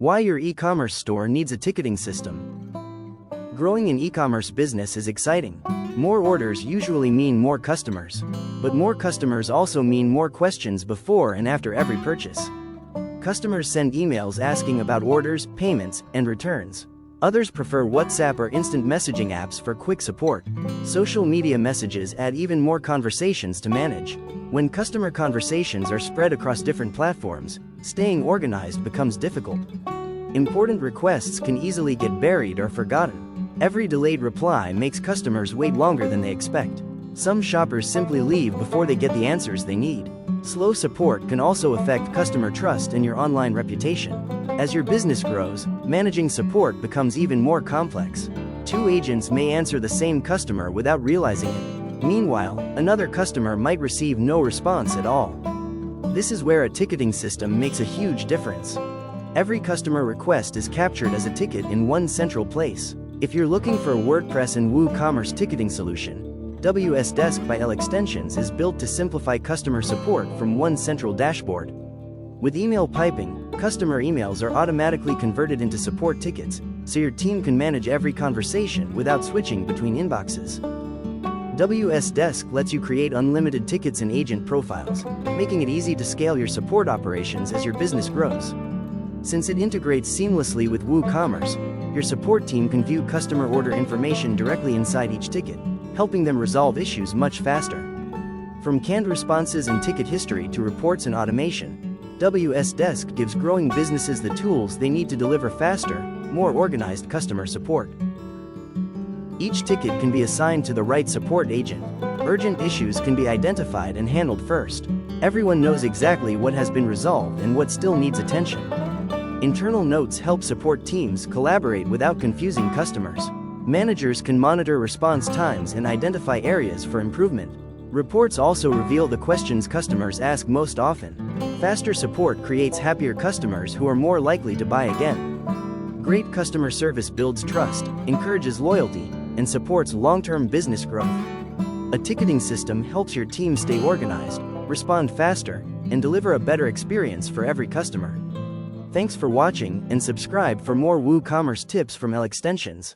Why your e-commerce store needs a ticketing system. Growing an e-commerce business is exciting. More orders usually mean more customers. But more customers also mean more questions before and after every purchase. Customers send emails asking about orders, payments, and returns. Others prefer WhatsApp or instant messaging apps for quick support. Social media messages add even more conversations to manage. When customer conversations are spread across different platforms, staying organized becomes difficult. Important requests can easily get buried or forgotten. Every delayed reply makes customers wait longer than they expect. Some shoppers simply leave before they get the answers they need. Slow support can also affect customer trust and your online reputation. As your business grows, managing support becomes even more complex. Two agents may answer the same customer without realizing it. Meanwhile, another customer might receive no response at all. This is where a ticketing system makes a huge difference. Every customer request is captured as a ticket in one central place. If you're looking for a WordPress and WooCommerce ticketing solution, WSDesk by ELEXtensions is built to simplify customer support from one central dashboard. With email piping, customer emails are automatically converted into support tickets, so your team can manage every conversation without switching between inboxes. WSDesk lets you create unlimited tickets and agent profiles, making it easy to scale your support operations as your business grows. Since it integrates seamlessly with WooCommerce, your support team can view customer order information directly inside each ticket, helping them resolve issues much faster. From canned responses and ticket history to reports and automation, WSDesk gives growing businesses the tools they need to deliver faster, more organized customer support. Each ticket can be assigned to the right support agent. Urgent issues can be identified and handled first. Everyone knows exactly what has been resolved and what still needs attention. Internal notes help support teams collaborate without confusing customers. Managers can monitor response times and identify areas for improvement. Reports also reveal the questions customers ask most often. Faster support creates happier customers who are more likely to buy again. Great customer service builds trust, encourages loyalty, and supports long-term business growth. A ticketing system helps your team stay organized, respond faster, and deliver a better experience for every customer. Thanks for watching, and subscribe for more WooCommerce tips from ELEXtensions.